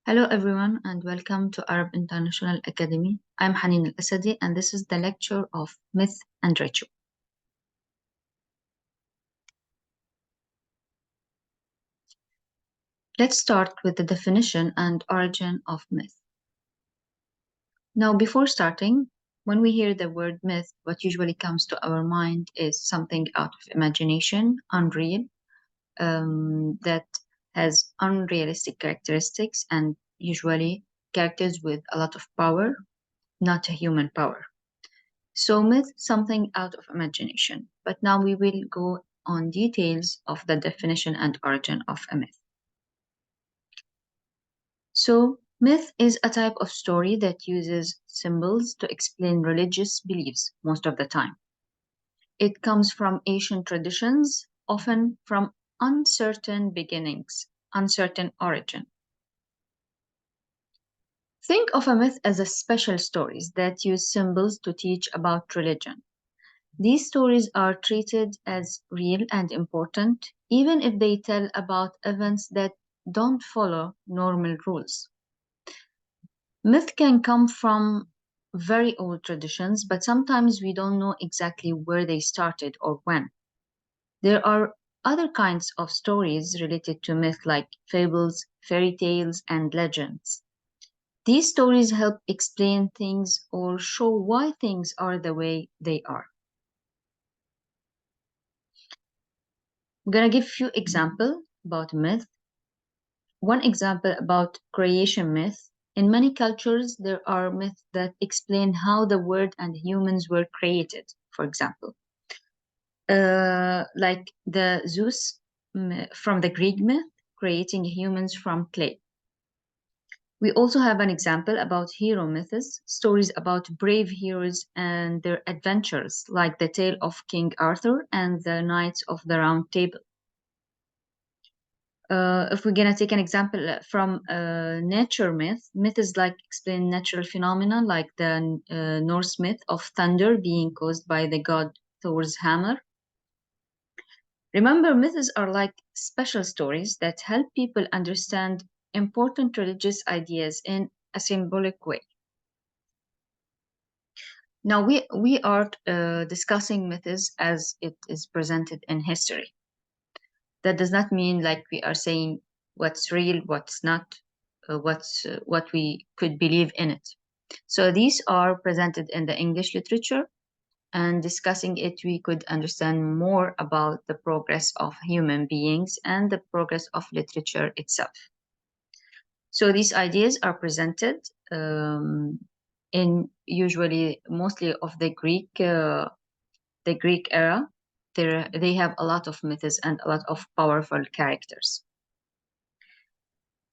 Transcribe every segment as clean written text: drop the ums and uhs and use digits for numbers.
Hello everyone and welcome to Arab International Academy. I'm Hanin Al-Asadi and this is the lecture of Myth and Ritual. Let's start with the definition and origin of myth. Now, before starting, when we hear the word myth, what usually comes to our mind is something out of imagination, unreal, that has unrealistic characteristics and usually characters with a lot of power, not a human power. So myth, something out of imagination. But now we will go on details of the definition and origin of a myth. So myth is a type of story that uses symbols to explain religious beliefs most of the time. It comes from ancient traditions, often from uncertain beginnings, uncertain origin. Think of a myth as a special stories that use symbols to teach about religion. These stories are treated as real and important, even if they tell about events that don't follow normal rules. Myth can come from very old traditions, but sometimes we don't know exactly where they started or when. There are other kinds of stories related to myth, like fables, fairy tales, and legends. These stories help explain things or show why things are the way they are. I'm going to give a few examples about myth. One example about creation myth. In many cultures, there are myths that explain how the world and humans were created, for example. Like the Zeus from the Greek myth, creating humans from clay. We also have an example about hero myths, stories about brave heroes and their adventures, like the tale of King Arthur and the Knights of the Round Table. If we're going to take an example from nature myth, myths like explain natural phenomena, like the Norse myth of thunder being caused by the god Thor's hammer. Remember, myths are like special stories that help people understand important religious ideas in a symbolic way. Now, we are discussing myths as it is presented in history. That does not mean like we are saying what's real, what's not, what we could believe in it. So these are presented in the English literature, and discussing it, we could understand more about the progress of human beings and the progress of literature itself. So these ideas are presented in usually mostly of the Greek era. They have a lot of myths and a lot of powerful characters.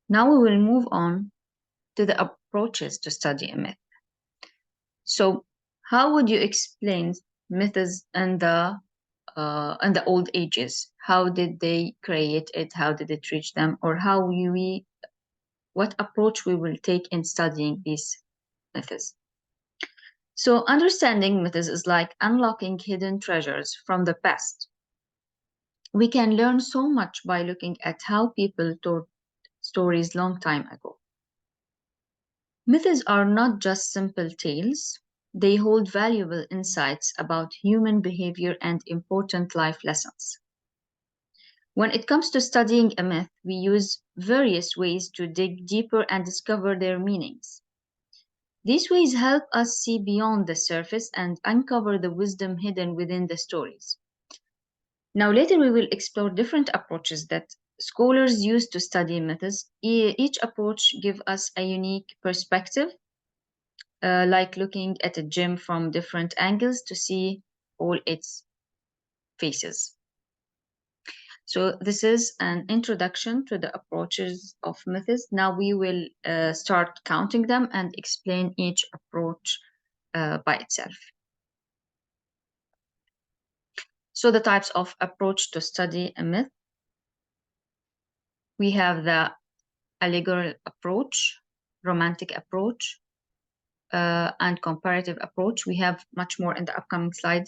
Now we will move on to the approaches to study a myth. So how would you explain myths in the old ages? How did they create it? How did it reach them? Or what approach we will take in studying these myths? So understanding myths is like unlocking hidden treasures from the past. We can learn so much by looking at how people told stories long time ago. Myths are not just simple tales, they hold valuable insights about human behavior and important life lessons. When it comes to studying a myth, we use various ways to dig deeper and discover their meanings. These ways help us see beyond the surface and uncover the wisdom hidden within the stories. Now, later we will explore different approaches that scholars use to study myths. Each approach gives us a unique perspective, like looking at a gem from different angles to see all its faces. So this is an introduction to the approaches of myths. Now we will start counting them and explain each approach by itself. So the types of approach to study a myth. We have the allegorical approach, romantic approach, and comparative approach. We have much more in the upcoming slide.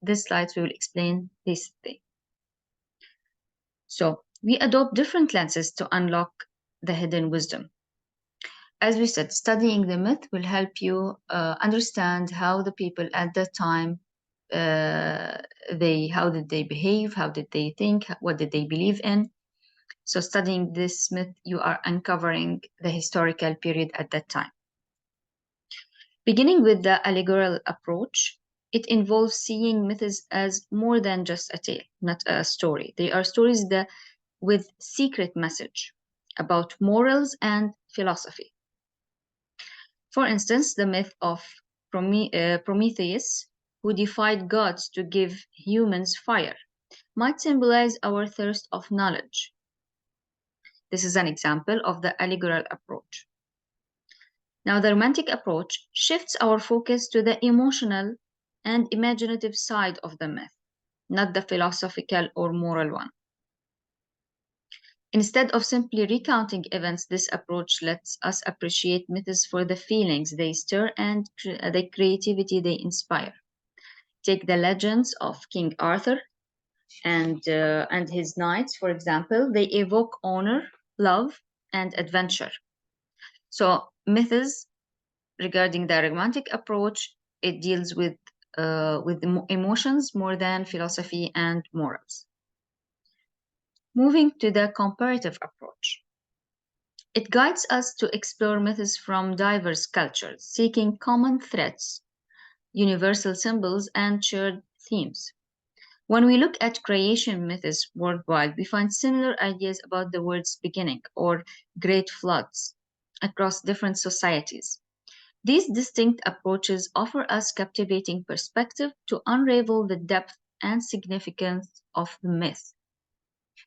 These slides we will explain these things. So we adopt different lenses to unlock the hidden wisdom. as we said, studying the myth will help you understand how the people at that time, how did they behave, how did they think, what did they believe in. So studying this myth, you are uncovering the historical period at that time. Beginning with the allegorical approach, it involves seeing myths as more than just a tale, not a story. They are stories with secret message about morals and philosophy. For instance, the myth of Prometheus, who defied gods to give humans fire, might symbolize our thirst of knowledge. This is an example of the allegorical approach. Now, the romantic approach shifts our focus to the emotional and imaginative side of the myth, not the philosophical or moral one. Instead of simply recounting events, this approach lets us appreciate myths for the feelings they stir and the creativity they inspire. Take the legends of King Arthur and his knights, for example. They evoke honor, love, and adventure. So myths regarding the romantic approach, it deals with emotions more than philosophy and morals. Moving to the comparative approach. It guides us to explore myths from diverse cultures, seeking common threads, universal symbols, and shared themes. When we look at creation myths worldwide, we find similar ideas about the world's beginning or great floods across different societies. These distinct approaches offer us captivating perspective to unravel the depth and significance of the myth.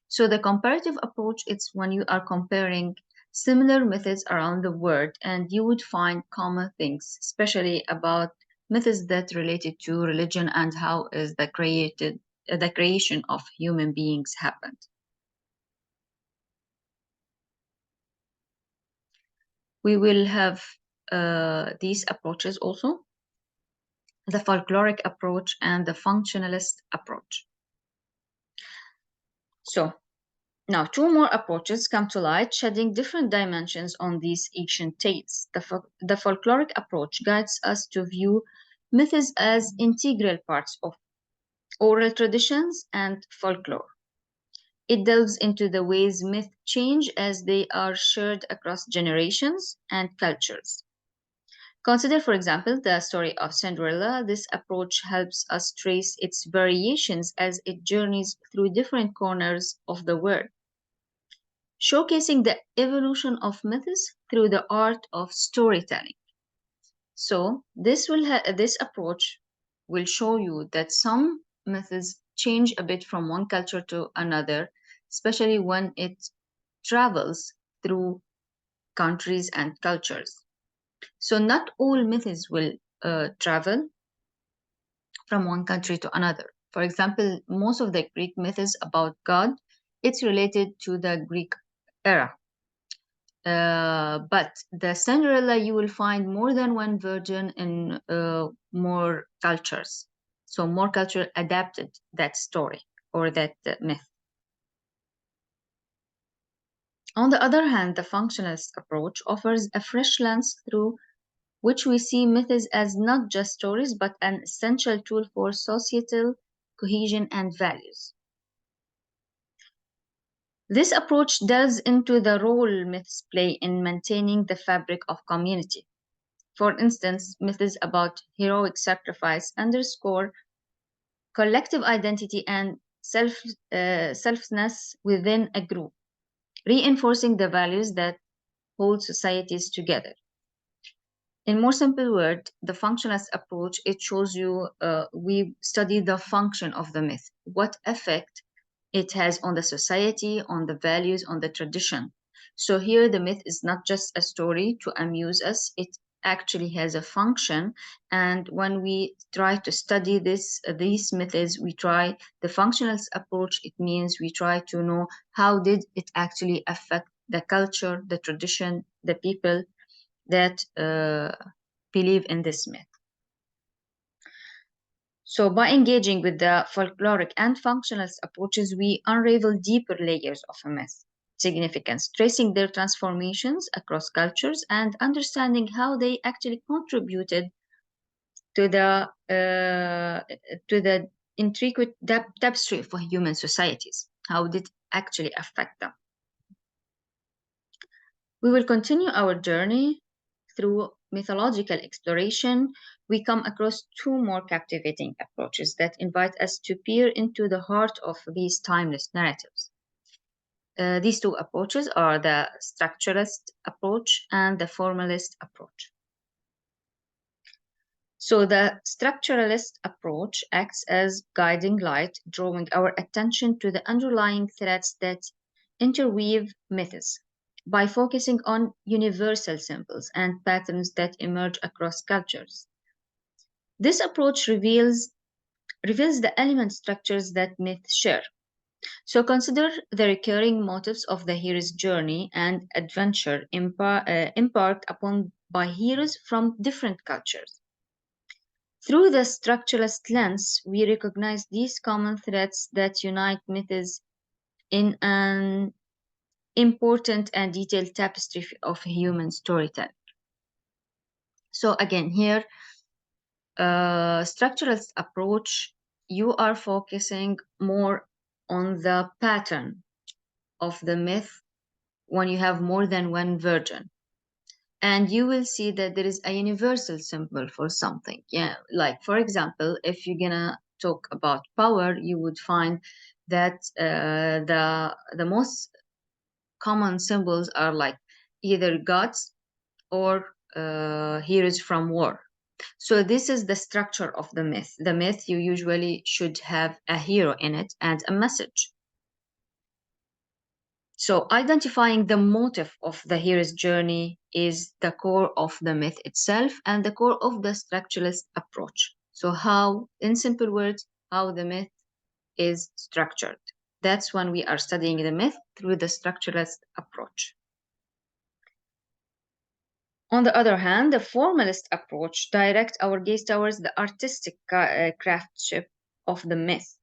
So the comparative approach, it's when you are comparing similar myths around the world, and you would find common things, especially about myths that related to religion and how is the creation of human beings happened. We will have these approaches also, the folkloric approach and the functionalist approach. So now two more approaches come to light, shedding different dimensions on these ancient tales. The folkloric approach guides us to view myths as integral parts of oral traditions and folklore. It delves into the ways myths change as they are shared across generations and cultures. Consider, for example, the story of Cinderella. This approach helps us trace its variations as it journeys through different corners of the world, showcasing the evolution of myths through the art of storytelling. So this approach will show you that some myths change a bit from one culture to another, especially when it travels through countries and cultures. So not all myths will travel from one country to another. For example, most of the Greek myths about God, it's related to the Greek era. But the Cinderella, you will find more than one version in more cultures. So more culture adapted that story or that myth. On the other hand, the functionalist approach offers a fresh lens through which we see myths as not just stories, but an essential tool for societal cohesion and values. This approach delves into the role myths play in maintaining the fabric of community. For instance, myths about heroic sacrifice underscore collective identity and selfness within a group, reinforcing the values that hold societies together. In more simple words, the functionalist approach, it shows you, we study the function of the myth, what effect it has on the society, on the values, on the tradition. So here the myth is not just a story to amuse us, it actually has a function. And when we try to study these myths, we try the functionalist approach. It means we try to know how did it actually affect the culture, the tradition, the people that believe in this myth. So by engaging with the folkloric and functionalist approaches, we unravel deeper layers of a myth, significance, tracing their transformations across cultures and understanding how they actually contributed to the intricate tapestry of human societies. How did it actually affect them? We will continue our journey through mythological exploration. We come across two more captivating approaches that invite us to peer into the heart of these timeless narratives. These two approaches are the structuralist approach and the formalist approach. So the structuralist approach acts as guiding light, drawing our attention to the underlying threads that interweave myths by focusing on universal symbols and patterns that emerge across cultures. This approach reveals the element structures that myths share. So consider the recurring motifs of the hero's journey and adventure embarked upon by heroes from different cultures. Through the structuralist lens, we recognize these common threads that unite myths in an important and detailed tapestry of human storytelling. So again, here, structuralist approach, you are focusing more on the pattern of the myth when you have more than one version. And you will see that there is a universal symbol for something. Yeah, like for example, if you're gonna talk about power, you would find that the most common symbols are like either gods or heroes from war. So this is the structure of the myth. The myth, you usually should have a hero in it and a message. So identifying the motive of the hero's journey is the core of the myth itself and the core of the structuralist approach. So how, in simple words, how the myth is structured. That's when we are studying the myth through the structuralist approach. On the other hand, the formalist approach directs our gaze towards the artistic craftsmanship of the myth.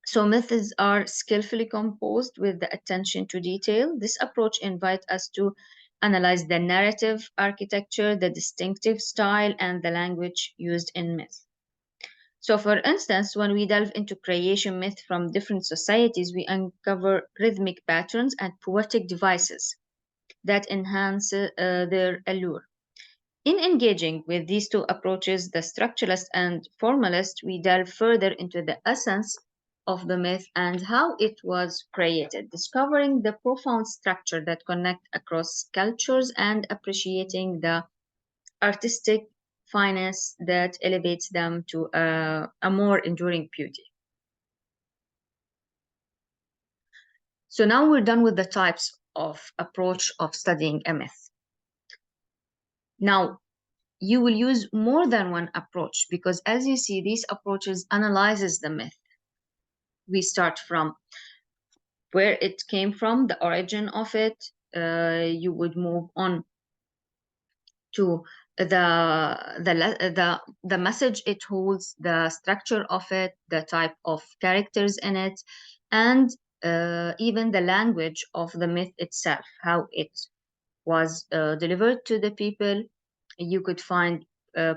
So myths are skillfully composed with the attention to detail. This approach invites us to analyze the narrative architecture, the distinctive style, and the language used in myth. So for instance, when we delve into creation myth from different societies, we uncover rhythmic patterns and poetic devices that enhance their allure. In engaging with these two approaches, the structuralist and formalist, we delve further into the essence of the myth and how it was created, discovering the profound structure that connects across cultures and appreciating the artistic finesse that elevates them to a more enduring beauty. So now we're done with the types of approach of studying a myth. Now, you will use more than one approach because as you see, these approaches analyzes the myth. We start from where it came from, the origin of it. You would move on to the message it holds, the structure of it, the type of characters in it, and even the language of the myth itself, how it was delivered to the people. You could find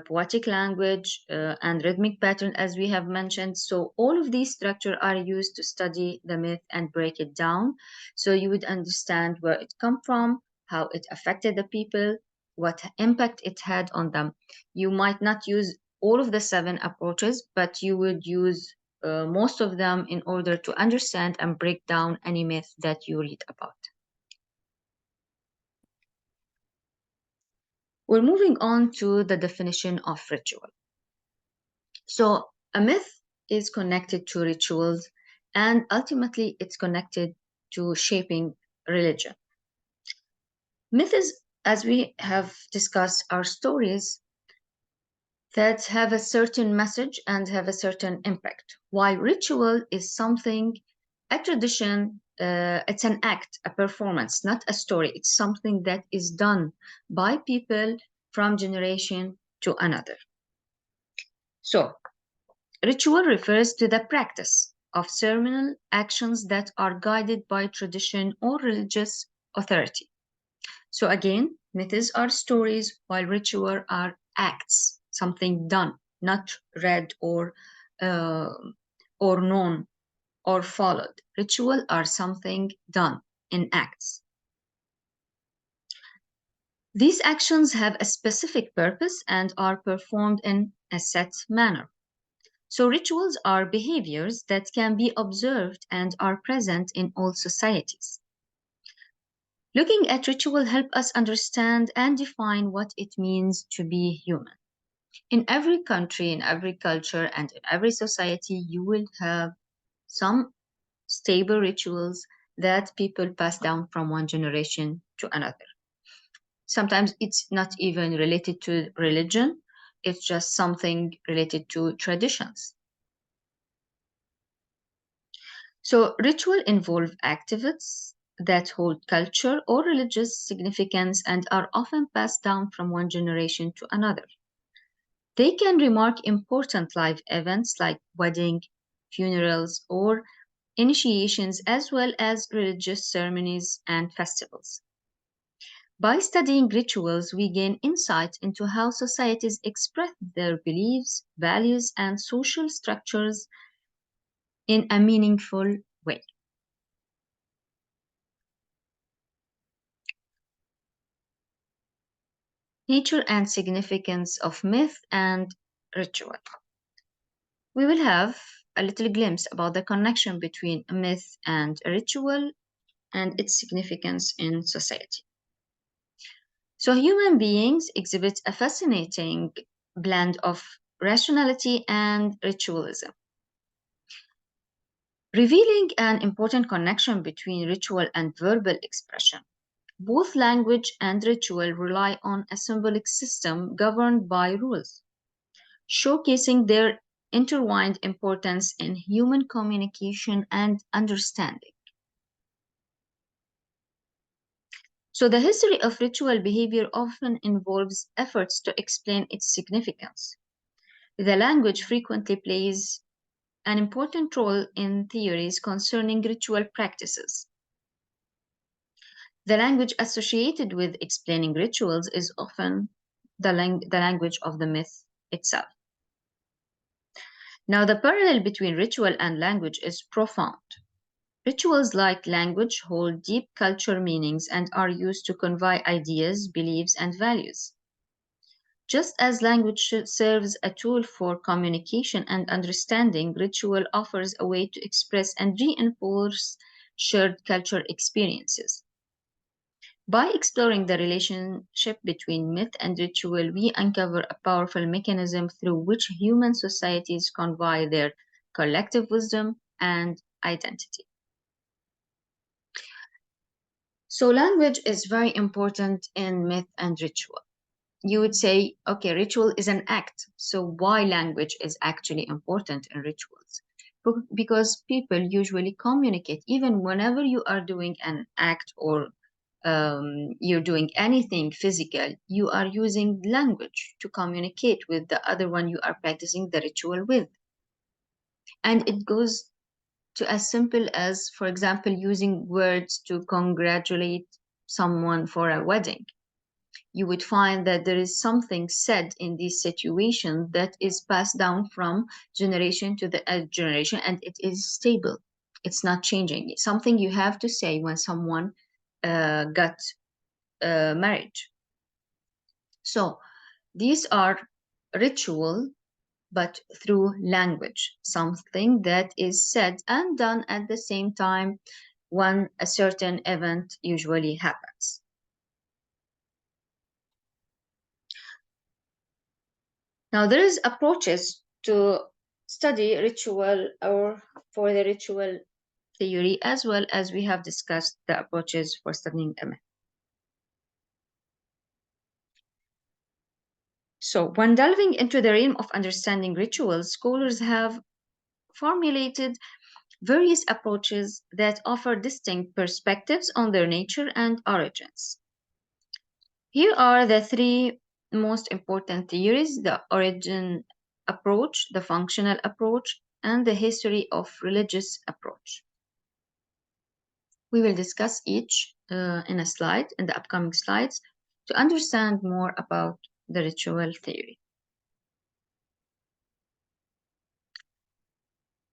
poetic language and rhythmic pattern, as we have mentioned. So all of these structures are used to study the myth and break it down. So you would understand where it come from, how it affected the people, what impact it had on them. You might not use all of the 7 approaches, but you would use most of them in order to understand and break down any myth that you read about. We're moving on to the definition of ritual. So a myth is connected to rituals, and ultimately it's connected to shaping religion. Myths, as we have discussed, are stories that have a certain message and have a certain impact, while ritual is something, a tradition, it's an act, a performance, not a story. It's something that is done by people from generation to another. So, ritual refers to the practice of ceremonial actions that are guided by tradition or religious authority. So again, myths are stories, while rituals are acts, something done, not read or known or followed. Rituals are something done in acts. These actions have a specific purpose and are performed in a set manner. So rituals are behaviors that can be observed and are present in all societies. Looking at ritual help us understand and define what it means to be human. In every country, in every culture, and in every society, you will have some stable rituals that people pass down from one generation to another. Sometimes it's not even related to religion, it's just something related to traditions. So ritual involve activities that hold culture or religious significance and are often passed down from one generation to another. They can remark important life events like wedding, funerals, or initiations, as well as religious ceremonies and festivals. By studying rituals, we gain insight into how societies express their beliefs, values, and social structures in a meaningful way. Nature and significance of myth and ritual. We will have a little glimpse about the connection between a myth and a ritual and its significance in society. So human beings exhibit a fascinating blend of rationality and ritualism, revealing an important connection between ritual and verbal expression. Both language and ritual rely on a symbolic system governed by rules, showcasing their intertwined importance in human communication and understanding. So, the history of ritual behavior often involves efforts to explain its significance. The language frequently plays an important role in theories concerning ritual practices. The language associated with explaining rituals is often the language of the myth itself. Now, the parallel between ritual and language is profound. Rituals, like language, hold deep cultural meanings and are used to convey ideas, beliefs, and values. Just as language serves a tool for communication and understanding, ritual offers a way to express and reinforce shared cultural experiences. By exploring the relationship between myth and ritual, we uncover a powerful mechanism through which human societies convey their collective wisdom and identity. So language is very important in myth and ritual. You would say, okay, ritual is an act. So why language is actually important in rituals? Because people usually communicate, even whenever you are doing an act or you're doing anything physical, you are using language to communicate with the other one you are practicing the ritual with. And it goes to as simple as, for example, using words to congratulate someone for a wedding. You would find that there is something said in this situation that is passed down from generation to the generation, and it is stable. It's not changing. It's something you have to say when someone got married. So these are ritual, but through language, something that is said and done at the same time when a certain event usually happens. Now, there is approaches to study ritual or for the ritual theory, as well as we have discussed the approaches for studying a myth. So, when delving into the realm of understanding rituals, scholars have formulated various approaches that offer distinct perspectives on their nature and origins. Here are the three most important theories: the origin approach, the functional approach, and the history of religious approach. We will discuss each in a slide, in the upcoming slides, to understand more about the ritual theory.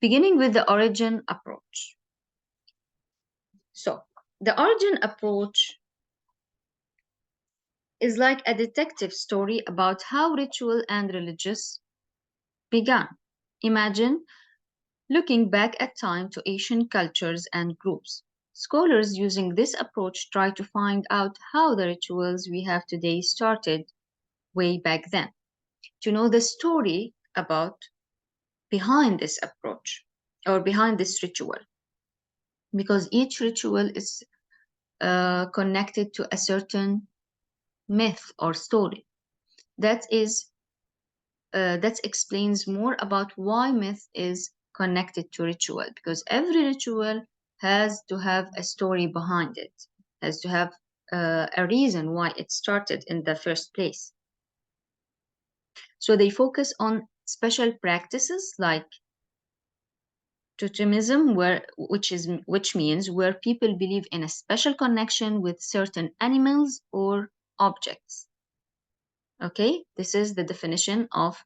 Beginning with the origin approach. So, the origin approach is like a detective story about how ritual and religious began. Imagine looking back at time to ancient cultures and groups. Scholars using this approach try to find out how the rituals we have today started way back then, to know the story behind this approach or behind this ritual, because each ritual is connected to a certain myth or story that explains more about why myth is connected to ritual, because every ritual has to have a story behind it, has to have a reason why it started in the first place. So they focus on special practices like totemism, which means where people believe in a special connection with certain animals or objects. Okay, this is the definition of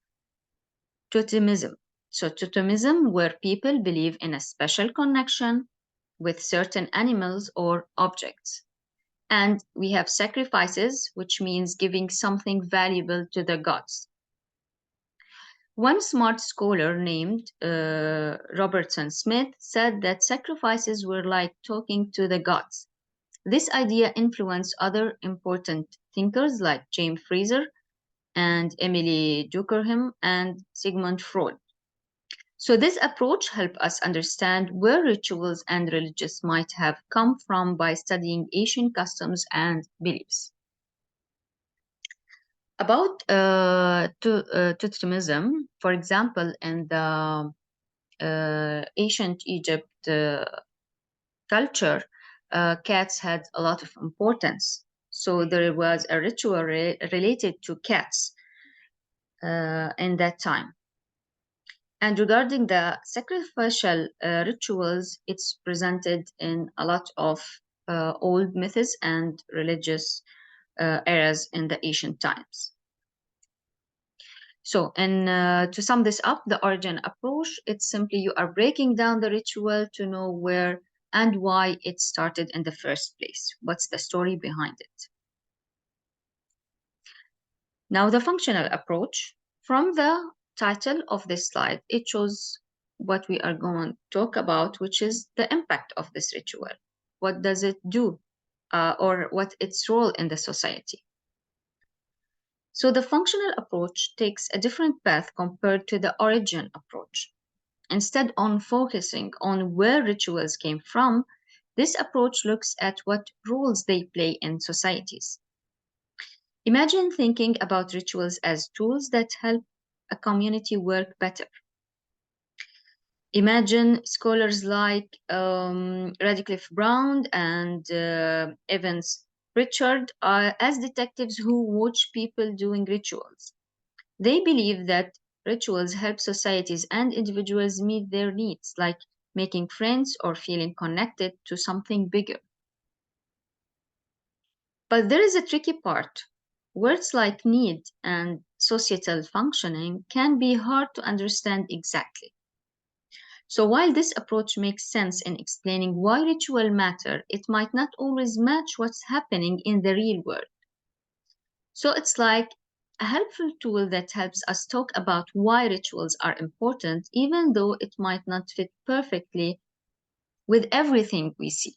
totemism. So totemism, where people believe in a special connection with certain animals or objects. And we have sacrifices, which means giving something valuable to the gods. One smart scholar named Robertson Smith said that sacrifices were like talking to the gods. This idea influenced other important thinkers like James Frazer and Emily Durkheim and Sigmund Freud. So this approach helped us understand where rituals and religions might have come from by studying ancient customs and beliefs. About totemism, for example, in the ancient Egypt culture, cats had a lot of importance. So there was a ritual related to cats in that time. And regarding the sacrificial rituals, it's presented in a lot of old myths and religious eras in the ancient times. So, to sum this up, the origin approach, it's simply you are breaking down the ritual to know where and why it started in the first place. What's the story behind it? Now, the functional approach. From the title of this slide, it shows what we are going to talk about, which is the impact of this ritual. What does it do, or what its role in the society? So the functional approach takes a different path compared to the origin approach. Instead of focusing on where rituals came from, this approach looks at what roles they play in societies. Imagine thinking about rituals as tools that help a community work better. Imagine scholars like Radcliffe Brown and Evans Pritchard as detectives who watch people doing rituals. They believe that rituals help societies and individuals meet their needs, like making friends or feeling connected to something bigger. But there is a tricky part. Words like need and societal functioning can be hard to understand exactly. So while this approach makes sense in explaining why rituals matter, it might not always match what's happening in the real world. So it's like a helpful tool that helps us talk about why rituals are important, even though it might not fit perfectly with everything we see.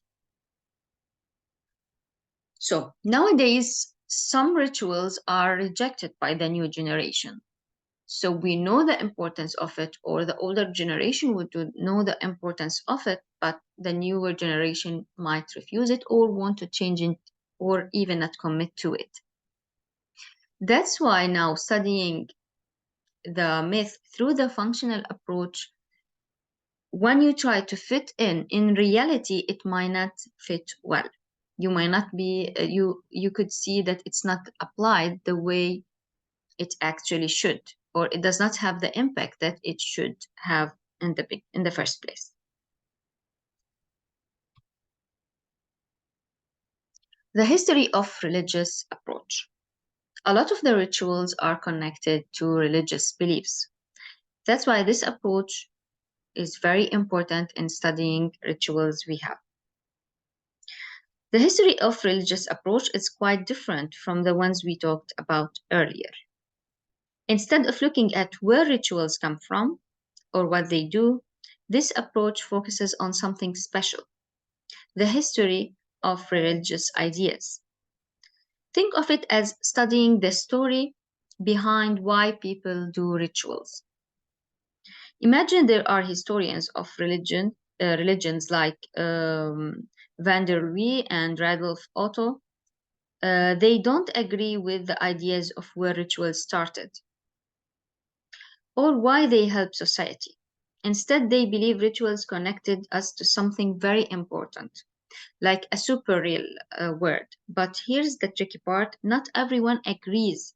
So nowadays, some rituals are rejected by the new generation. So we know the importance of it, or the older generation would know the importance of it, but the newer generation might refuse it or want to change it or even not commit to it. That's why now studying the myth through the functional approach, when you try to fit in reality, it might not fit well. You might not be, you could see that it's not applied the way it actually should, or it does not have the impact that it should have in the first place. The history of religious approach. A lot of the rituals are connected to religious beliefs. That's why this approach is very important in studying rituals we have. The history of religious approach is quite different from the ones we talked about earlier. Instead of looking at where rituals come from or what they do, this approach focuses on something special, the history of religious ideas. Think of it as studying the story behind why people do rituals. Imagine there are historians of religions like Van der Lee and Radolf Otto. They don't agree with the ideas of where rituals started or why they help society. Instead, they believe rituals connected us to something very important, like a super real word. But here's the tricky part, not everyone agrees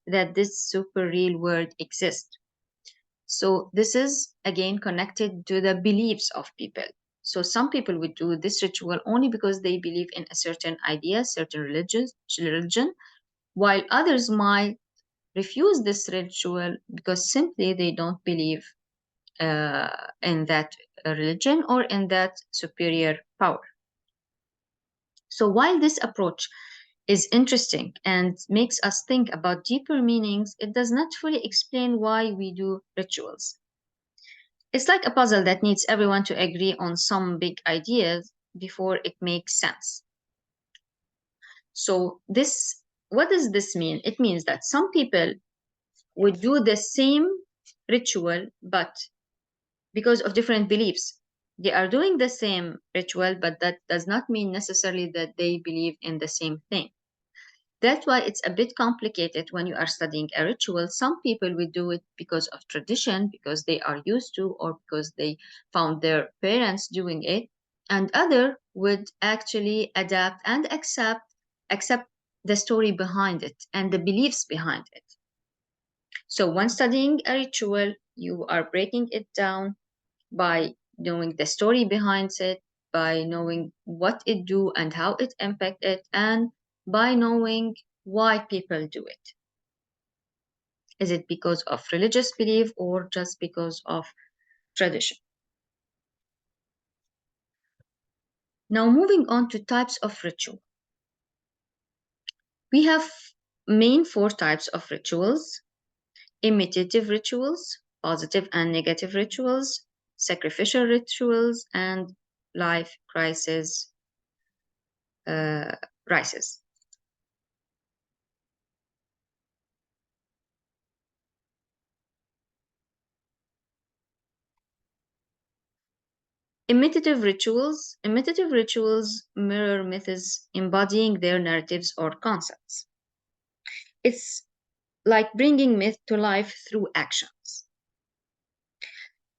that this super real word exists. So this is again connected to the beliefs of people. So some people would do this ritual only because they believe in a certain idea, certain religion, while others might refuse this ritual because simply they don't believe in that religion or in that superior power. So while this approach is interesting and makes us think about deeper meanings, it does not fully explain why we do rituals. It's like a puzzle that needs everyone to agree on some big ideas before it makes sense. So what does this mean? It means that some people would do the same ritual, but because of different beliefs. They are doing the same ritual, but that does not mean necessarily that they believe in the same thing. That's why it's a bit complicated when you are studying a ritual. Some people will do it because of tradition, because they are used to, or because they found their parents doing it, and other would actually adapt and accept the story behind it and the beliefs behind it. So when studying a ritual, you are breaking it down by knowing the story behind it, by knowing what it do and how it impact it, and by knowing why people do it. Is it because of religious belief or just because of tradition? Now moving on to types of ritual. We have main 4 types of rituals: imitative rituals, positive and negative rituals, sacrificial rituals, and life crisis rises. Imitative rituals mirror myths embodying their narratives or concepts. It's like bringing myth to life through actions.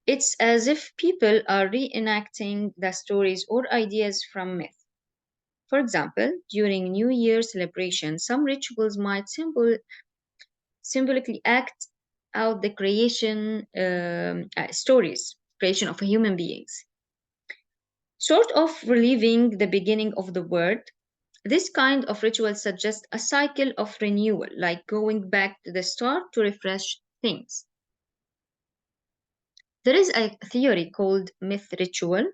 It's as if people are reenacting the stories or ideas from myth. For example, during New Year celebration, some rituals might symbolically act out the creation of human beings, sort of reliving the beginning of the world. This kind of ritual suggests a cycle of renewal, like going back to the start to refresh things. There is a theory called myth ritual,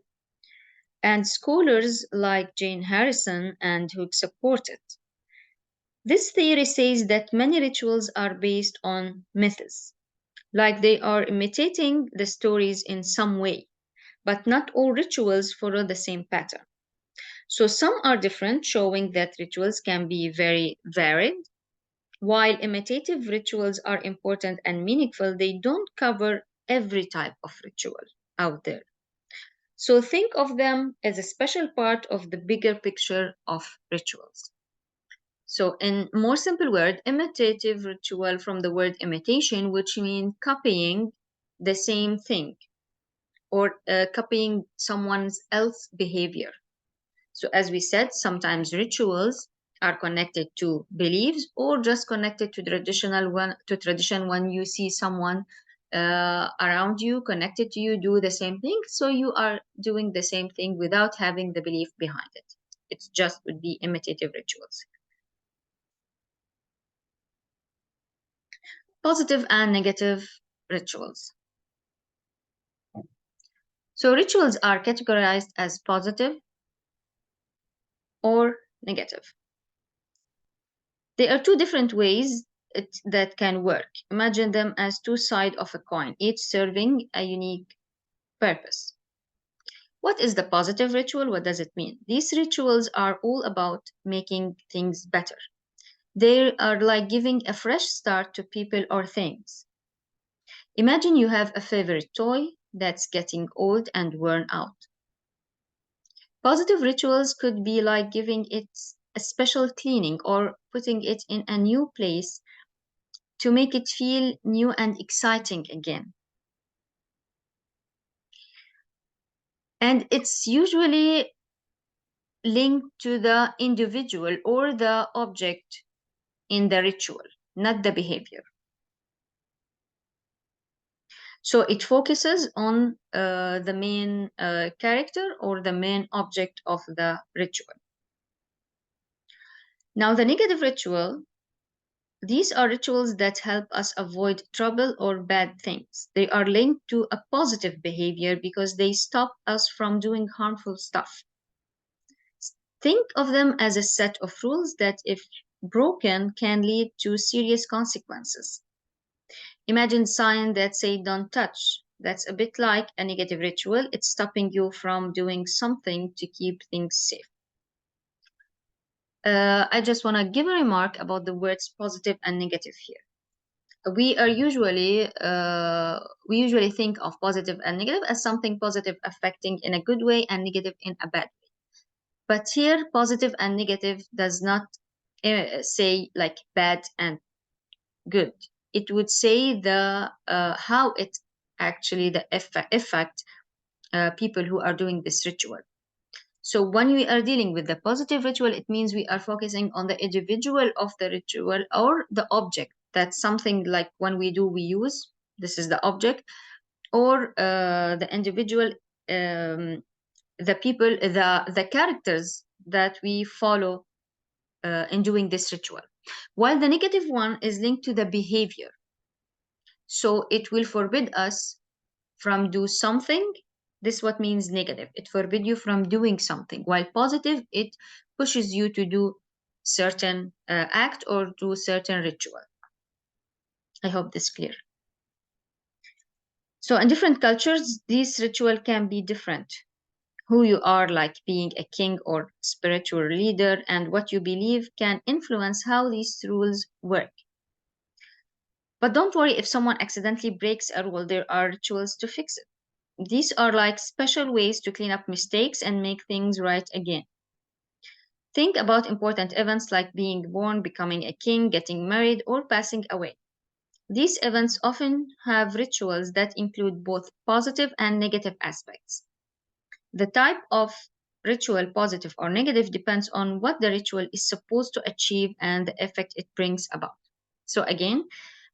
and scholars like Jane Harrison and Hook support it. This theory says that many rituals are based on myths, like they are imitating the stories in some way, but not all rituals follow the same pattern. So some are different, showing that rituals can be very varied. While imitative rituals are important and meaningful, they don't cover every type of ritual out there. So think of them as a special part of the bigger picture of rituals. So in more simple word, imitative ritual from the word imitation, which means copying the same thing or copying someone else's behavior. So as we said, sometimes rituals are connected to beliefs or just connected to tradition when you see someone around you, connected to you, do the same thing. So you are doing the same thing without having the belief behind it. It just would be imitative rituals. Positive and negative rituals. So rituals are categorized as positive or negative. There are two different ways that can work. Imagine them as two sides of a coin, each serving a unique purpose. What is the positive ritual? What does it mean? These rituals are all about making things better. They are like giving a fresh start to people or things. Imagine you have a favorite toy that's getting old and worn out. Positive rituals could be like giving it a special cleaning or putting it in a new place to make it feel new and exciting again. And it's usually linked to the individual or the object in the ritual, not the behavior. So it focuses on the main character or the main object of the ritual. Now, the negative ritual, these are rituals that help us avoid trouble or bad things. They are linked to a positive behavior because they stop us from doing harmful stuff. Think of them as a set of rules that, if broken, can lead to serious consequences. Imagine signs that say don't touch. That's a bit like a negative ritual. It's stopping you from doing something to keep things safe. I just want to give a remark about the words positive and negative here. We usually think of positive and negative as something positive affecting in a good way and negative in a bad way. But here, positive and negative does not say like bad and good. It would say the how it actually the effect people who are doing this ritual. So when we are dealing with the positive ritual, it means we are focusing on the individual of the ritual or the object. That's something like when we do, we use. This is the object, or the individual, the people, the characters that we follow in doing this ritual. While the negative one is linked to the behavior. So it will forbid us from do something. This is what means negative. It forbids you from doing something. While positive, it pushes you to do certain act or do certain ritual. I hope this is clear. So in different cultures, these ritual can be different. Who you are, like being a king or spiritual leader, and what you believe can influence how these rules work. But don't worry if someone accidentally breaks a rule, there are rituals to fix it. These are like special ways to clean up mistakes and make things right again. Think about important events like being born, becoming a king, getting married, or passing away. These events often have rituals that include both positive and negative aspects. The type of ritual, positive or negative, depends on what the ritual is supposed to achieve and the effect it brings about. So again,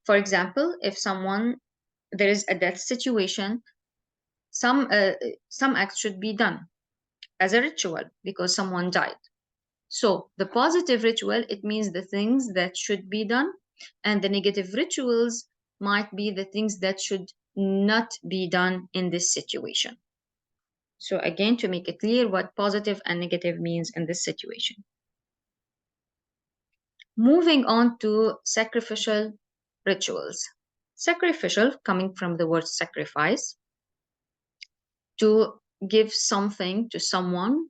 for example, if there is a death situation, some acts should be done as a ritual because someone died. So the positive ritual, it means the things that should be done, and the negative rituals might be the things that should not be done in this situation. So again, to make it clear what positive and negative means in this situation. Moving on to sacrificial rituals. Sacrificial, coming from the word sacrifice, to give something to someone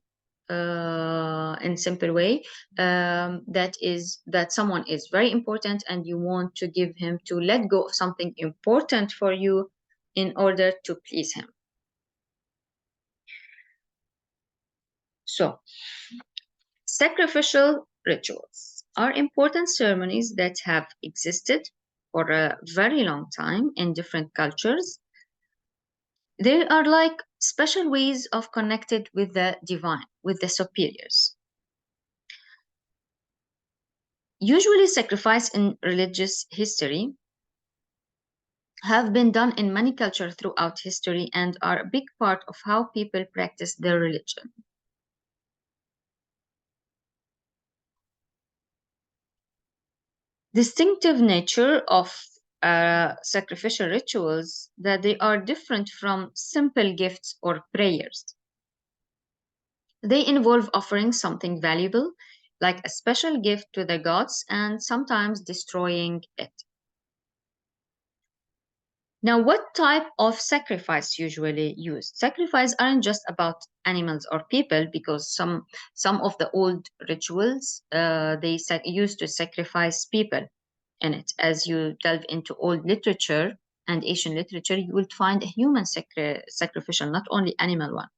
in simple way, that someone is very important and you want to give him to let go of something important for you in order to please him. So sacrificial rituals are important ceremonies that have existed for a very long time in different cultures. They are like special ways of connected with the divine, with the superiors. Usually sacrifice in religious history have been done in many cultures throughout history and are a big part of how people practice their religion. Distinctive nature of sacrificial rituals that they are different from simple gifts or prayers. They involve offering something valuable, like a special gift to the gods, and sometimes destroying it. Now, what type of sacrifice usually used? Sacrifice aren't just about animals or people, because some of the old rituals they used to sacrifice people in it. As you delve into old literature and Asian literature, you will find a human sacrificial, not only animal one.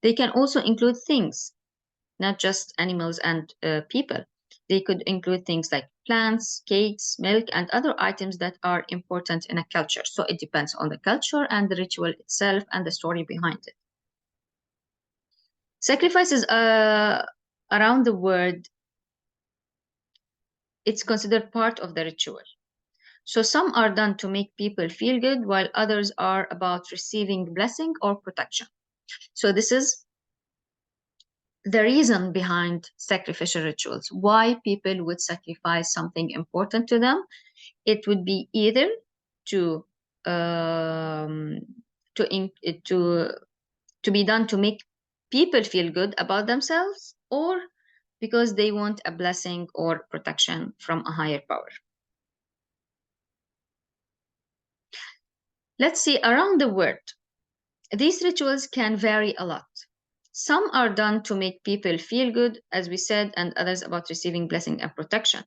They can also include things, not just animals and people. They could include things like plants, cakes, milk, and other items that are important in a culture. So it depends on the culture and the ritual itself and the story behind it. Sacrifices around the world, it's considered part of the ritual. So some are done to make people feel good, while others are about receiving blessing or protection. So this is the reason behind sacrificial rituals, why people would sacrifice something important to them. It would be either to um, to be done to make people feel good about themselves, or because they want a blessing or protection from a higher power. Let's see, around the world, these rituals can vary a lot. Some are done to make people feel good, as we said, and others about receiving blessing and protection.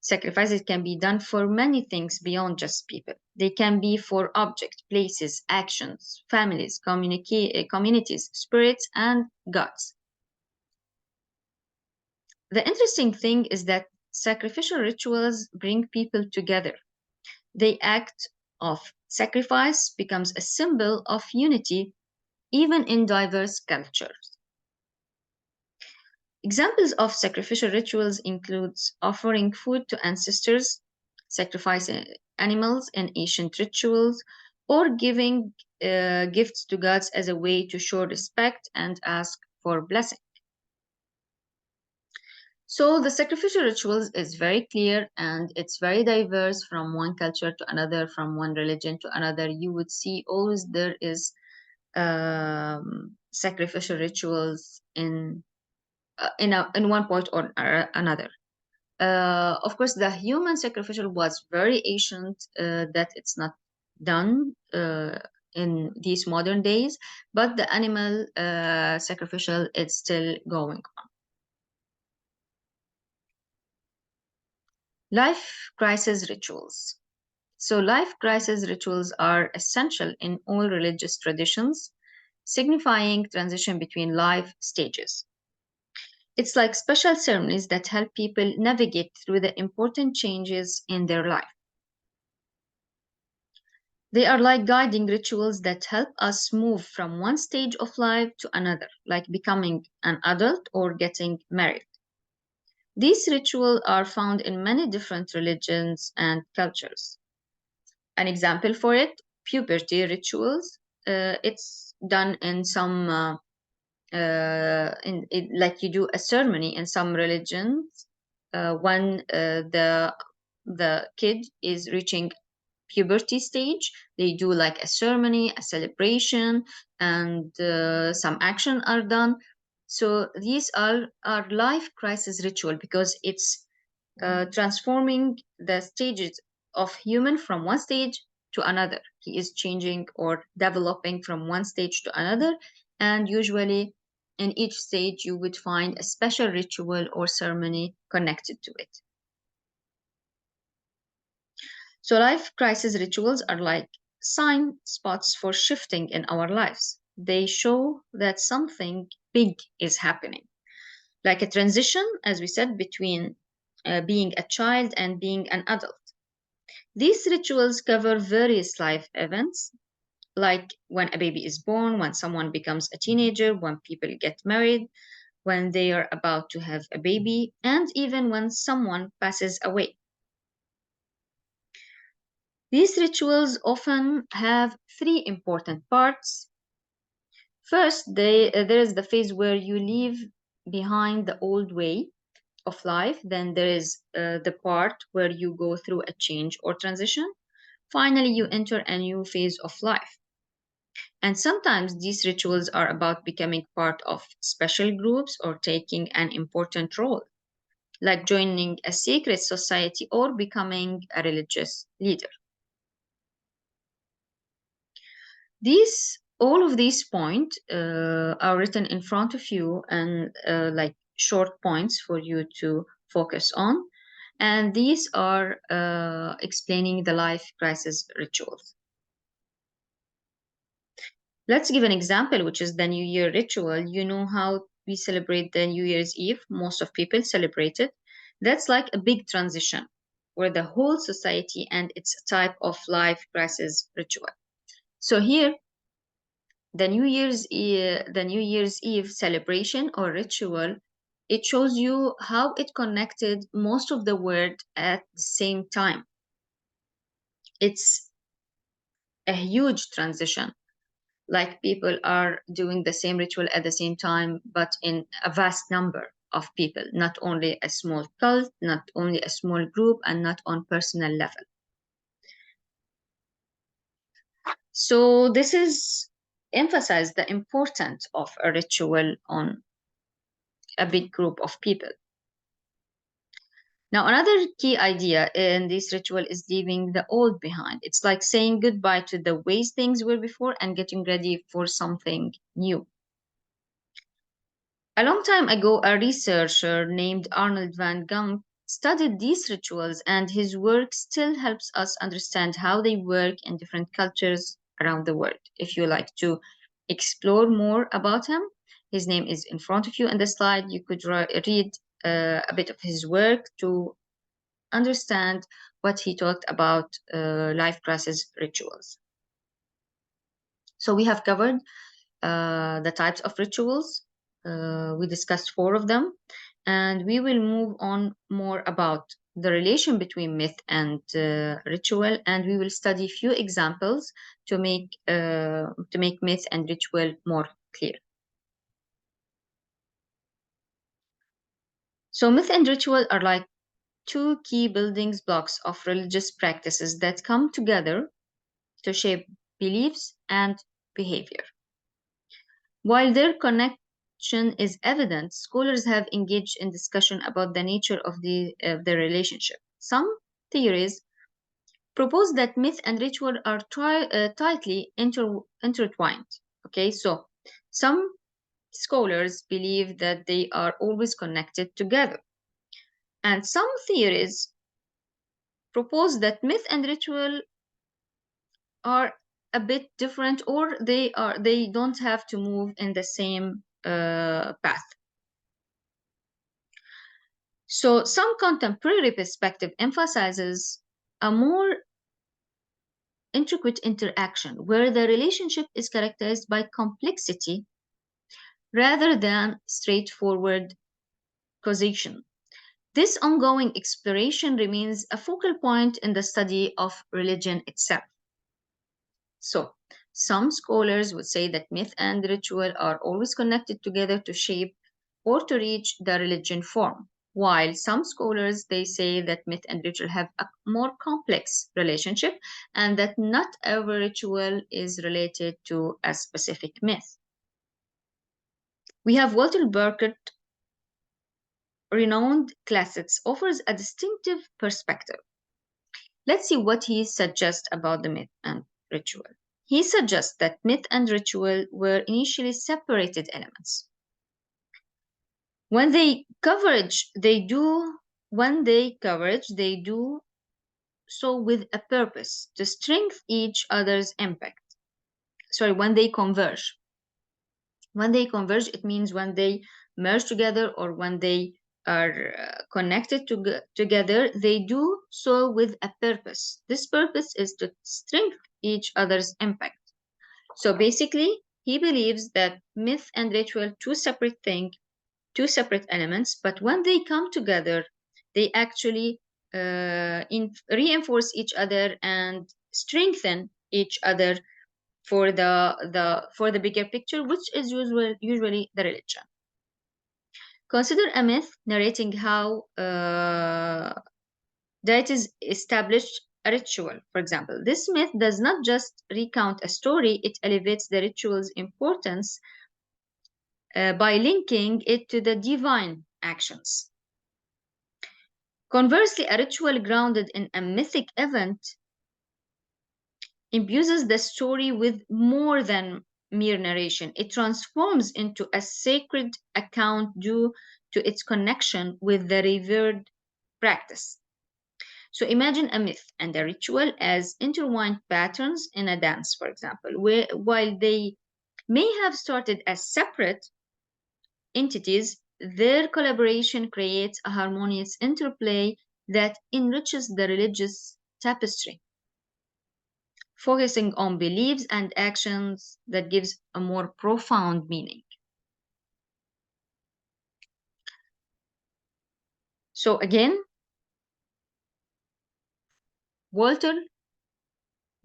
Sacrifices can be done for many things beyond just people. They can be for objects, places, actions, families, communities, spirits, and gods. The interesting thing is that sacrificial rituals bring people together. The act of sacrifice becomes a symbol of unity, even in diverse cultures. Examples of sacrificial rituals include offering food to ancestors, sacrificing animals in ancient rituals, or giving gifts to gods as a way to show respect and ask for blessing. So the sacrificial rituals is very clear, and it's very diverse from one culture to another, from one religion to another. You would see always there is sacrificial rituals in one point or another. Of course, the human sacrificial was very ancient, that it's not done in these modern days, but the animal sacrificial is still going on. Life crisis rituals. So life crisis rituals are essential in all religious traditions, signifying transition between life stages. It's like special ceremonies that help people navigate through the important changes in their life. They are like guiding rituals that help us move from one stage of life to another, like becoming an adult or getting married. These rituals are found in many different religions and cultures. An example for it, puberty rituals. It's done in some like you do a ceremony in some religions when the kid is reaching puberty stage. They do like a ceremony, a celebration, and some action are done. So these are life crisis ritual, because it's transforming the stages of human from one stage to another. He is changing or developing from one stage to another, and usually in each stage you would find a special ritual or ceremony connected to it. So life crisis rituals are like sign spots for shifting in our lives. They show that something big is happening, like a transition, as we said, between being a child and being an adult. These rituals cover various life events, like when a baby is born, when someone becomes a teenager, when people get married, when they are about to have a baby, and even when someone passes away. These rituals often have three important parts. First, there is the phase where you leave behind the old way of life. Then there is the part where you go through a change or transition. Finally, you enter a new phase of life. And sometimes these rituals are about becoming part of special groups or taking an important role, like joining a secret society or becoming a religious leader. All of these points are written in front of you and like short points for you to focus on. And these are explaining the life crisis rituals. Let's give an example, which is the New Year ritual. You know how we celebrate the New Year's Eve? Most of people celebrate it. That's like a big transition where the whole society and its type of life crisis ritual. So here, the New Year's Eve celebration or ritual, it shows you how it connected most of the world at the same time. It's a huge transition. Like people are doing the same ritual at the same time, but in a vast number of people, not only a small cult, not only a small group, and not on personal level. So this is emphasize the importance of a ritual on a big group of people. Now, another key idea in this ritual is leaving the old behind. It's like saying goodbye to the ways things were before and getting ready for something new. A long time ago, a researcher named Arnold van Gogh studied these rituals, and his work still helps us understand how they work in different cultures around the world. If you like to explore more about him, his name is in front of you in the slide. You could read a bit of his work to understand what he talked about life crisis rituals. So we have covered the types of rituals. We discussed 4 of them, and we will move on more about the relation between myth and ritual, and we will study few examples to make myth and ritual more clear. So myth and ritual are like 2 key building blocks of religious practices that come together to shape beliefs and behavior. While their connection is evident, scholars have engaged in discussion about the nature of the relationship. Some theories propose that myth and ritual are tightly intertwined. Okay, so some scholars believe that they are always connected together. And some theories propose that myth and ritual are a bit different, or they don't have to move in the same path. So some contemporary perspective emphasizes a more intricate interaction where the relationship is characterized by complexity rather than straightforward causation. This ongoing exploration remains a focal point in the study of religion itself. So, some scholars would say that myth and ritual are always connected together to shape or to reach the religion form, while some scholars, they say that myth and ritual have a more complex relationship and that not every ritual is related to a specific myth. We have Walter Burkert, renowned classicist, offers a distinctive perspective. Let's see what he suggests about the myth and ritual. He suggests that myth and ritual were initially separated elements. When they converge, they do so with a purpose to strengthen each other's impact. Sorry, when they converge. When they converge, it means when they merge together or when they are connected together, they do so with a purpose. This purpose is to strengthen each other's impact. So basically, he believes that myth and ritual, two separate elements, but when they come together, they actually reinforce each other and strengthen each other for the bigger picture, which is usually the religion. Consider a myth narrating how deities established a ritual, for example. This myth does not just recount a story, it elevates the ritual's importance by linking it to the divine actions. Conversely, a ritual grounded in a mythic event imbues the story with more than mere narration. It transforms into a sacred account due to its connection with the revered practice. So imagine a myth and a ritual as intertwined patterns in a dance, for example, where while they may have started as separate entities, their collaboration creates a harmonious interplay that enriches the religious tapestry, focusing on beliefs and actions that gives a more profound meaning. So again, Walter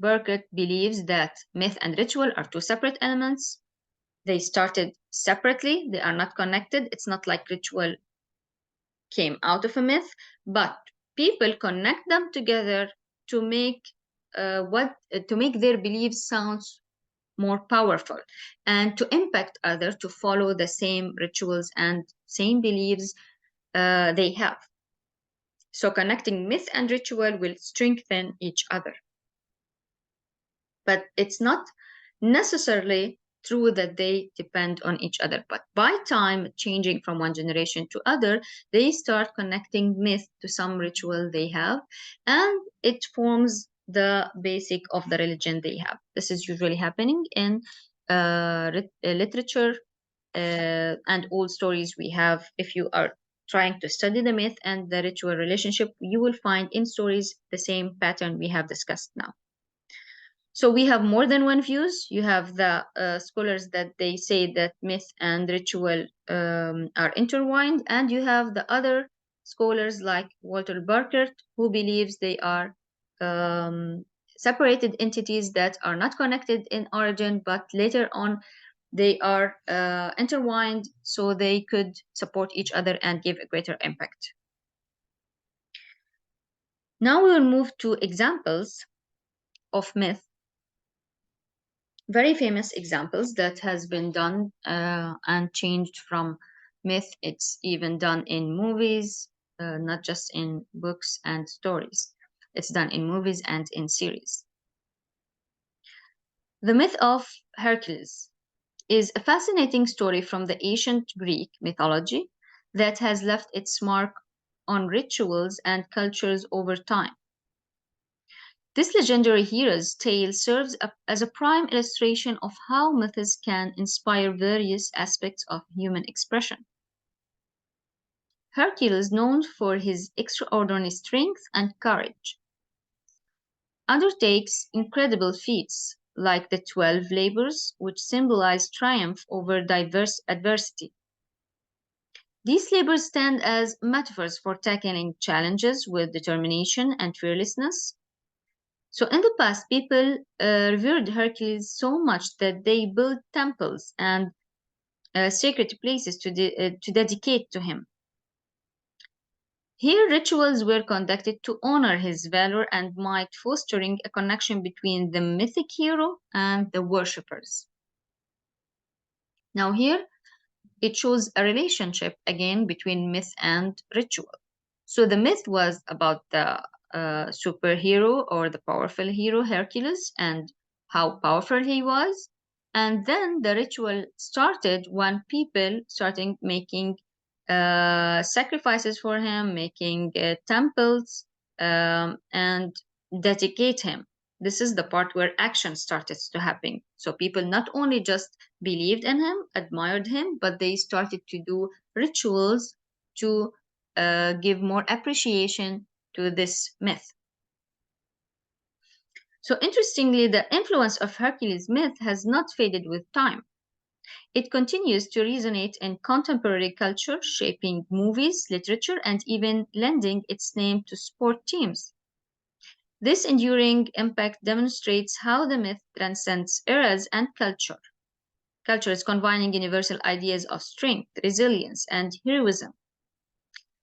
Burkert believes that myth and ritual are two separate elements. They started separately, they are not connected. It's not like ritual came out of a myth, but people connect them together to make to make their beliefs sound more powerful and to impact others to follow the same rituals and same beliefs they have. So connecting myth and ritual will strengthen each other. But it's not necessarily true that they depend on each other. But by time changing from one generation to other, they start connecting myth to some ritual they have, and it forms the basic of the religion they have. This is usually happening in literature and old stories we have. If you are trying to study the myth and the ritual relationship, you will find in stories the same pattern we have discussed now. So we have more than one views. You have the scholars that they say that myth and ritual are intertwined, and you have the other scholars like Walter Burkert, who believes they are separated entities that are not connected in origin, but later on they are intertwined so they could support each other and give a greater impact. Now we will move to examples of myth, very famous examples that has been done and changed from myth. It's even done in movies, not just in books and stories. It's done in movies and in series. The myth of Hercules is a fascinating story from the ancient Greek mythology that has left its mark on rituals and cultures over time. This legendary hero's tale serves as a prime illustration of how myths can inspire various aspects of human expression. Hercules, known for his extraordinary strength and courage, undertakes incredible feats like the 12 labors, which symbolize triumph over diverse adversity. These labors stand as metaphors for tackling challenges with determination and fearlessness. So in the past, people revered Hercules so much that they built temples and sacred places to dedicate to him. Here, rituals were conducted to honor his valor and might, fostering a connection between the mythic hero and the worshippers. Now here, it shows a relationship again between myth and ritual. So the myth was about the superhero or the powerful hero Hercules and how powerful he was. And then the ritual started when people started making sacrifices for him, making temples, and dedicate him. This is the part where action started to happen. So people not only just believed in him, admired him, but they started to do rituals to give more appreciation to this myth. So interestingly, the influence of Hercules myth has not faded with time. It continues to resonate in contemporary culture, shaping movies, literature, and even lending its name to sport teams. This enduring impact demonstrates how the myth transcends eras and cultures, combining universal ideas of strength, resilience, and heroism.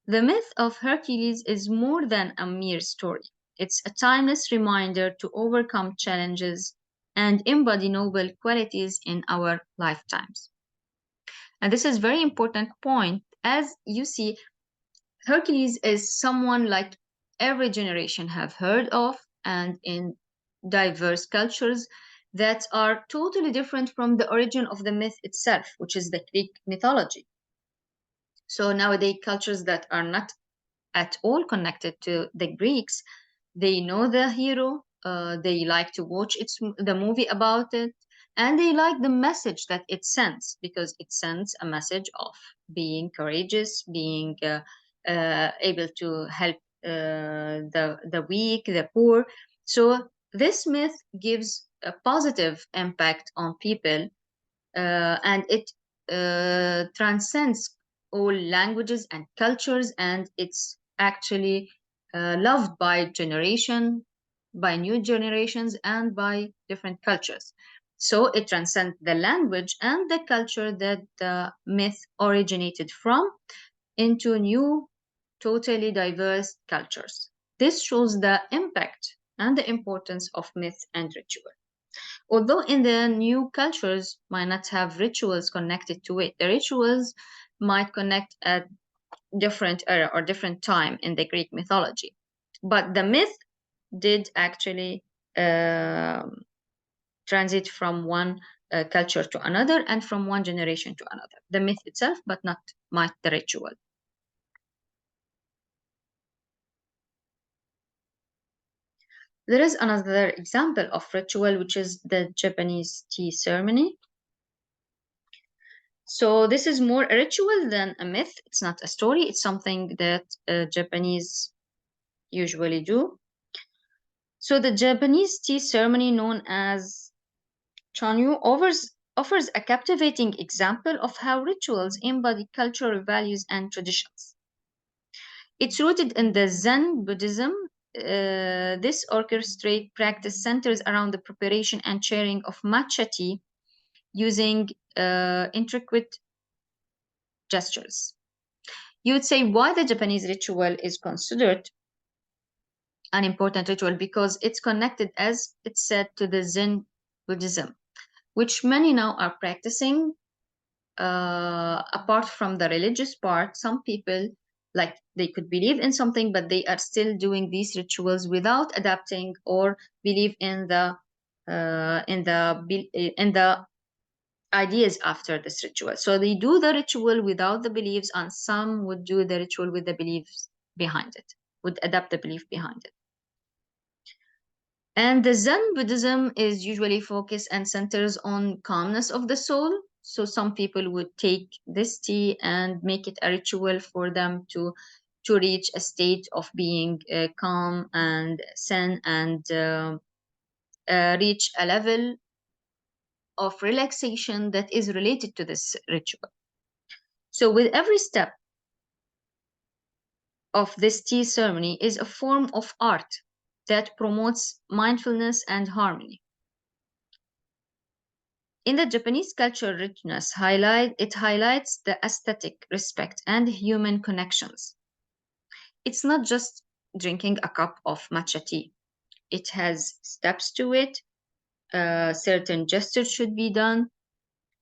The myth of Hercules is more than a mere story. It's a timeless reminder to overcome challenges and embody noble qualities in our lifetimes. And this is a very important point. As you see, Hercules is someone like every generation have heard of, and in diverse cultures that are totally different from the origin of the myth itself, which is the Greek mythology. So nowadays, cultures that are not at all connected to the Greeks, they know the hero, they like to watch the movie about it, and they like the message that it sends, because it sends a message of being courageous, being able to help the weak, the poor. So this myth gives a positive impact on people, and it transcends all languages and cultures, and it's actually loved by new generations and by different cultures. So it transcends the language and the culture that the myth originated from into new, totally diverse cultures. This shows the impact and the importance of myth and ritual. Although in the new cultures might not have rituals connected to it, the rituals might connect at different era or different time in the Greek mythology. But the myth did actually transit from one culture to another and from one generation to another. The myth itself, but not the ritual. There is another example of ritual, which is the Japanese tea ceremony. So this is more a ritual than a myth. It's not a story. It's something that Japanese usually do. So the Japanese tea ceremony, known as Chanyu, offers a captivating example of how rituals embody cultural values and traditions. It's rooted in the Zen Buddhism. This orchestrate practice centers around the preparation and sharing of matcha tea using intricate gestures. You would say why the Japanese ritual is considered an important ritual, because it's connected, as it's said, to the Zen Buddhism, which many now are practicing. Apart from the religious part, some people, like, they could believe in something, but they are still doing these rituals without adapting or believe in the ideas after this ritual. So they do the ritual without the beliefs, and some would do the ritual with the beliefs behind it, would adapt the belief behind it. And the Zen Buddhism is usually focused and centers on calmness of the soul. So some people would take this tea and make it a ritual for them to reach a state of being calm and zen, and reach a level of relaxation that is related to this ritual. So with every step of this tea ceremony is a form of art that promotes mindfulness and harmony. In the Japanese culture, richness highlights the aesthetic, respect, and human connections. It's not just drinking a cup of matcha tea. It has steps to it. Certain gestures should be done,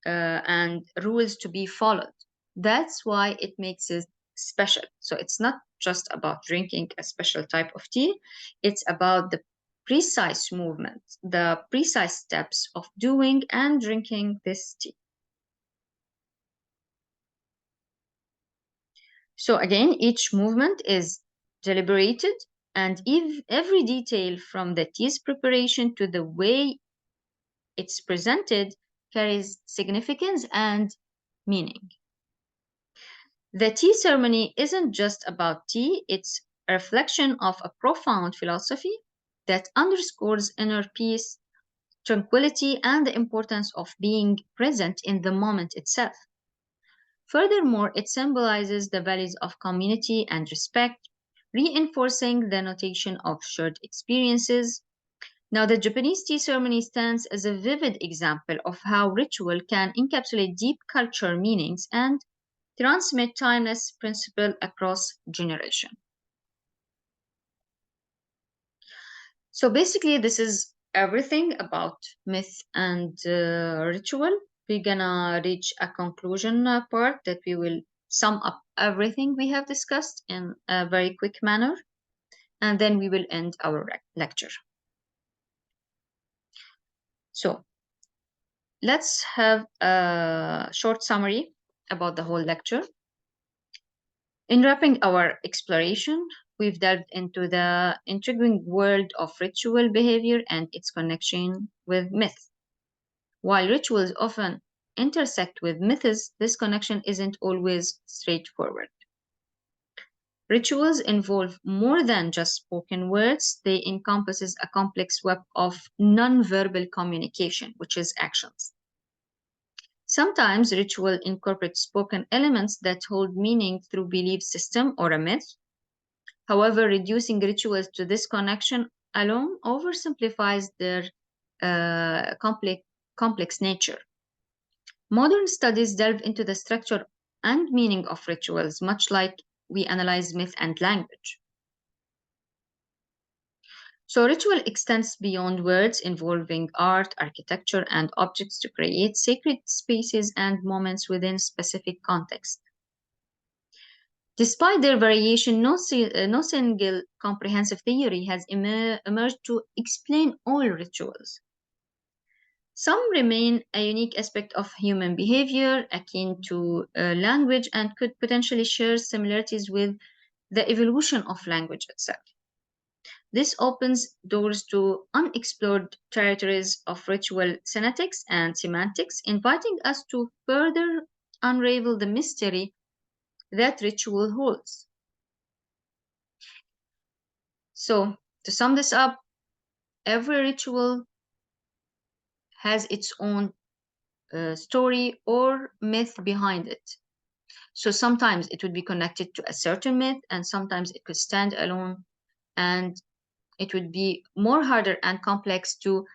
and rules to be followed. That's why it makes it special. So it's not just about drinking a special type of tea. It's about the precise movement, the precise steps of doing and drinking this tea. So again, each movement is deliberated, and every detail from the tea's preparation to the way it's presented carries significance and meaning. The tea ceremony isn't just about tea, it's a reflection of a profound philosophy that underscores inner peace, tranquility, and the importance of being present in the moment itself. Furthermore, it symbolizes the values of community and respect, reinforcing the notation of shared experiences. Now, the Japanese tea ceremony stands as a vivid example of how ritual can encapsulate deep cultural meanings and transmit timeless principles across generations. So basically, this is everything about myth and ritual. We're gonna reach a conclusion part that we will sum up everything we have discussed in a very quick manner, and then we will end our lecture. So let's have a short summary about the whole lecture. In wrapping our exploration, we've delved into the intriguing world of ritual behavior and its connection with myth. While rituals often intersect with myths, this connection isn't always straightforward. Rituals involve more than just spoken words. They encompasses a complex web of non-verbal communication, which is actions. Sometimes ritual incorporates spoken elements that hold meaning through belief system or a myth. However, reducing rituals to this connection alone oversimplifies their complex nature. Modern studies delve into the structure and meaning of rituals, much like we analyze myth and language. So ritual extends beyond words, involving art, architecture, and objects to create sacred spaces and moments within specific contexts. Despite their variation, no single comprehensive theory has emerged to explain all rituals. Some remain a unique aspect of human behavior, akin to language, and could potentially share similarities with the evolution of language itself. This opens doors to unexplored territories of ritual syntax and semantics, inviting us to further unravel the mystery that ritual holds. So, to sum this up, every ritual has its own story or myth behind it. So sometimes it would be connected to a certain myth, and sometimes it could stand alone, and it would be more harder and complex to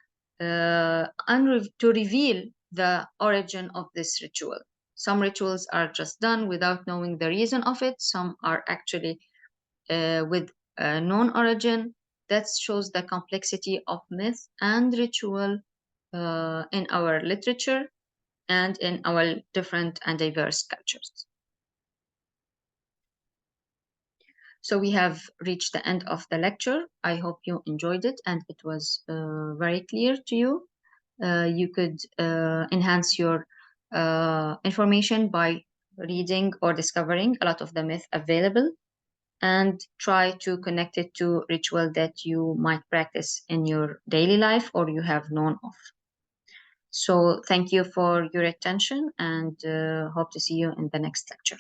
reveal the origin of this ritual. Some rituals are just done without knowing the reason of it. Some are actually with a known origin. That shows the complexity of myth and ritual in our literature and in our different and diverse cultures. So we have reached the end of the lecture. I hope you enjoyed it and it was very clear to you. You could enhance your information by reading or discovering a lot of the myth available, and try to connect it to ritual that you might practice in your daily life or you have known of. So thank you for your attention, and hope to see you in the next lecture.